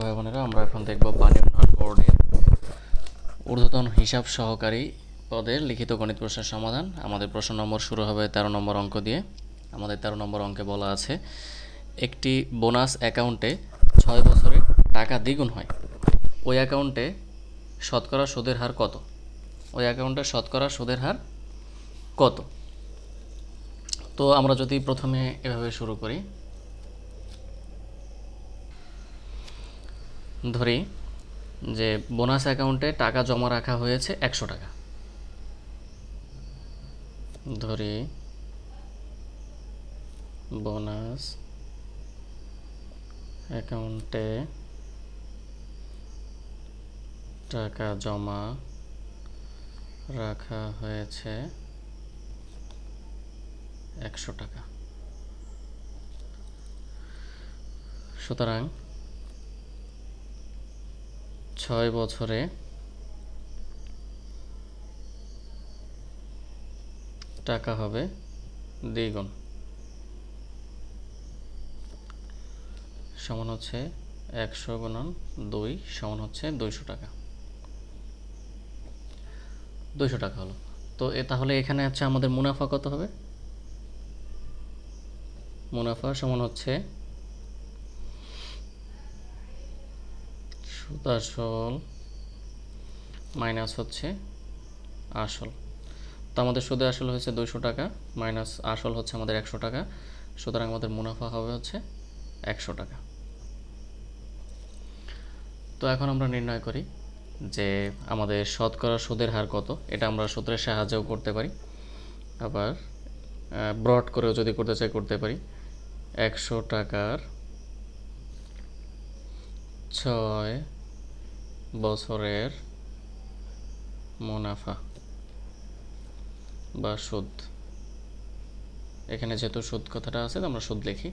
ভাই বোনেরা, আমরা এখন দেখব পানি উন্নয়ন বোর্ডের ঊর্ধ্বতন হিসাব সহকারী পদের লিখিত গণিত প্রশ্নের সমাধান। আমাদের প্রশ্ন নম্বর শুরু হবে 13 নম্বর অঙ্ক দিয়ে। আমাদের 13 নম্বর অঙ্কে বলা আছে, একটি বোনাস অ্যাকাউন্টে 6 বছরে টাকা দ্বিগুণ হয়, ওই অ্যাকাউন্টে শতকরা সুদের হার কত? ওই অ্যাকাউন্টে শতকরা সুদের হার কত? তো আমরা যদি প্রথমে এভাবে শুরু করি, ধরি যে বোনাস অ্যাকাউন্টে টাকা জমা রাখা হয়েছে 100 টাকা। ধরি বোনাস অ্যাকাউন্টে টাকা জমা রাখা হয়েছে 100 টাকা। সুতরাং 6 বছরে টাকা হবে দ্বিগুণ, সমান হচ্ছে 100 গুণন 2 সমান হচ্ছে 200 টাকা। 200 টাকা হলো। তো তাহলে এখানে হচ্ছে আমাদের মুনাফা কত হবে? মুনাফা সমান হচ্ছে সুদ আসল মাইনাস হচ্ছে আসল। তো আমাদের সুদে আসল হচ্ছে 200 টাকা, মাইনাস আসল হচ্ছে আমাদের 100 টাকা। সুতরাং আমাদের মুনাফা হবে হচ্ছে 100 টাকা। তো এখন আমরা নির্ণয় করি যে আমাদের শতকরা সুদের হার কত। এটা আমরা সূত্রের সাহায্যেও করতে পারি, আবার ব্রড করেও যদি করতে চাই করতে পারি। 100 টাকার 6 বছরের মুনাফা বা সুদ। এখানে যেহেতু সুদ কথাটা আছে, আমরা সুদ লিখি।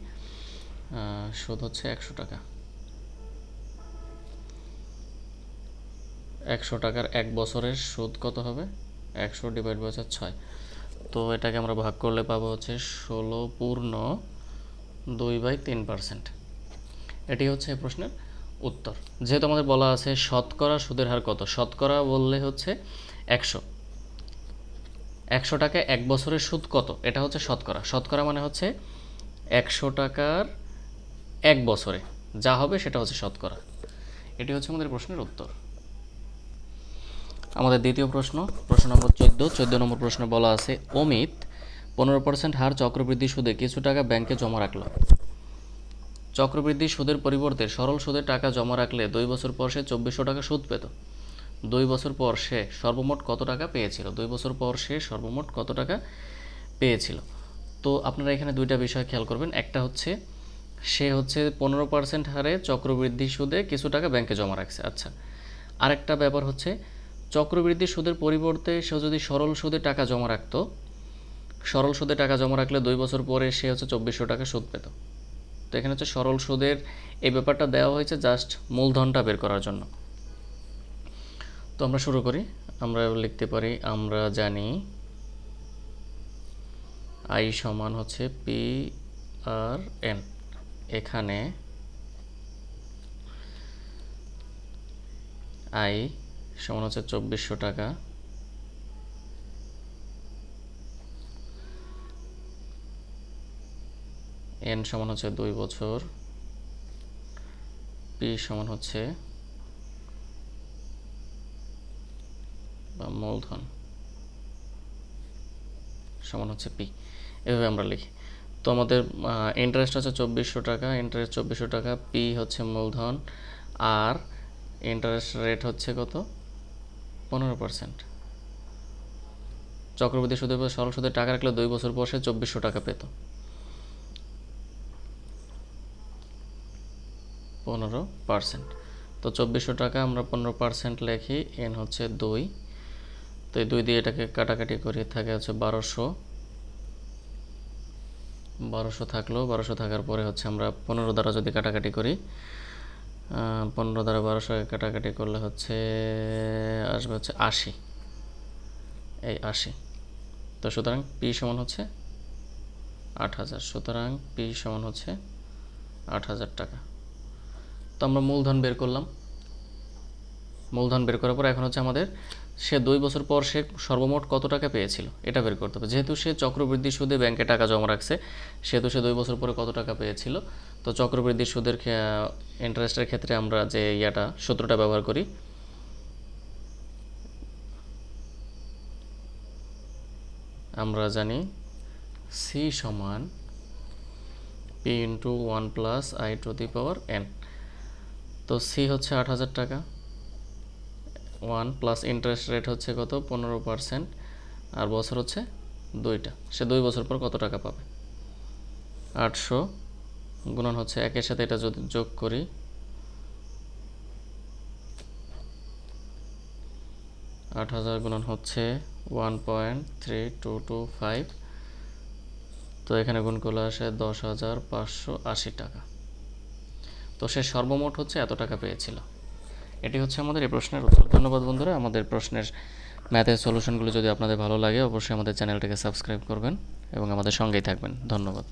সুদ হচ্ছে 100 টাকা। 100 টাকার 1 বছরের সুদ কত হবে? 100 ডিভাইড বাই 6। তো এটাকে আমরা ভাগ করলে পাবো হচ্ছে 16/2/3%। এটি হচ্ছে এই প্রশ্নের উত্তর। যেহেতু আমাদের বলা আছে শতকরা সুদের হার কত, শতকরা বললে হচ্ছে 100। 100 টাকায় 1 বছরের সুদ কত, এটা হচ্ছে শতকরা। শতকরা মানে হচ্ছে 100 টাকার 1 বছরে যা হবে সেটা হচ্ছে শতকরা। এটি হচ্ছে আমাদের প্রশ্নের উত্তর। আমাদের দ্বিতীয় প্রশ্ন, প্রশ্ন নম্বর 14 নম্বর প্রশ্নে বলা আছে, অমিত 15% হার চক্রবৃদ্ধি সুদে কিছু টাকা ব্যাংকে জমা রাখল। চক্রবৃদ্ধি সুদের পরিবর্তে সরল সুদে টাকা জমা রাখলে 2 বছর পর সে 2400 টাকা সুদ পেত। 2 বছর পর সে সর্বমোট কত টাকা পেয়েছিল? 2 বছর পর সে সর্বমোট কত টাকা পেয়েছিল? তো আপনারা এখানে দুইটা বিষয় খেয়াল করবেন। একটা হচ্ছে সে হচ্ছে 15% হারে চক্রবৃদ্ধি সুদে কিছু টাকা ব্যাংকে জমা রাখছে। আচ্ছা, আরেকটা ব্যাপার হচ্ছে চক্রবৃদ্ধি সুদের পরিবর্তে সে যদি সরল সুদে টাকা জমা রাখতো, সরল সুদে টাকা জমা রাখলে 2 বছর পরে সে হচ্ছে 2400 টাকা সুদ পেত। তো এখানে হচ্ছে সরল সুদের এই ব্যাপারটা দেওয়া হয়েছে জাস্ট মূলধনটা বের করার জন্য। তো আমরা শুরু করি। আমরা লিখতে পারি, আমরা জানি আই সমান হচ্ছে PRN। এখানে আই সমান হচ্ছে 2400 টাকা, এন সমান হচ্ছে 2 বছর, পি সমান হচ্ছে বা মূলধন সমান হচ্ছে পি। এভাবে আমরা লিখি। তো আমাদের ইন্টারেস্ট হচ্ছে 2400 টাকা, ইন্টারেস্ট 2400 টাকা, পি হচ্ছে মূলধন, আর ইন্টারেস্ট রেট হচ্ছে কত? 15%। চক্রবৃদ্ধি সুদের পর সরল সুদের টাকা রাখলে 2 বছর পর সে 2400 টাকা পেত। 15%। তো 2400 টাকা আমরা 15% লিখি, এন হচ্ছে 2। তো এই 2 দিয়ে এটাকে কাটাকাটি করে থাকে হচ্ছে 1200 থাকলো। 1200 থাকার পরে হচ্ছে আমরা 15 দ্বারা যদি কাটাকাটি করি, 15 দ্বারা 1200 কাটাকাটি করলে হচ্ছে আসবে হচ্ছে 80। এই 80। তো সুতরাং পি সমান হচ্ছে 8000। সুতরাং পি সমান হচ্ছে 8000 টাকা। তো আমরা মূলধন বের করলাম। মূলধন বের করার পর এখন হচ্ছে আমাদের সে 2 বছর পর সে সর্বমোট কত টাকা পেয়েছিল এটা বের করতে হবে। যেহেতু সে চক্রবৃদ্ধি সুদে ব্যাংকে টাকা জমা রাখছে, সেহেতু সে 2 বছর পরে কত টাকা পেয়েছিল। তো চক্রবৃদ্ধি সুদের ইন্টারেস্টের ক্ষেত্রে আমরা যে সূত্রটা ব্যবহার করি, আমরা জানি সি সমান P into 1 plus I to the power N. তো সি হচ্ছে 8,000 টাকা, 1 প্লাস ইন্টারেস্ট রেট হচ্ছে কত 15%, আর বছর হচ্ছে 2টা। সে 2 বছর পর কত টাকা পাবে? 800 গুণন হচ্ছে একের সাথে এটা যদি যোগ করি, 8,000 গুণন হচ্ছে 1.3225, তো এখানে গুণ করলে আসে 10,580 টাকা। তো সে সর্বমোট হচ্ছে এত টাকা পেয়েছিল। এটি হচ্ছে আমাদের এই প্রশ্নের উত্তর। ধন্যবাদ বন্ধুরা। আমাদের প্রশ্নের ম্যাথের সলিউশনগুলো যদি আপনাদের ভালো লাগে অবশ্যই আমাদের চ্যানেলটাকে সাবস্ক্রাইব করবেন এবং আমাদের সঙ্গেই থাকবেন। ধন্যবাদ।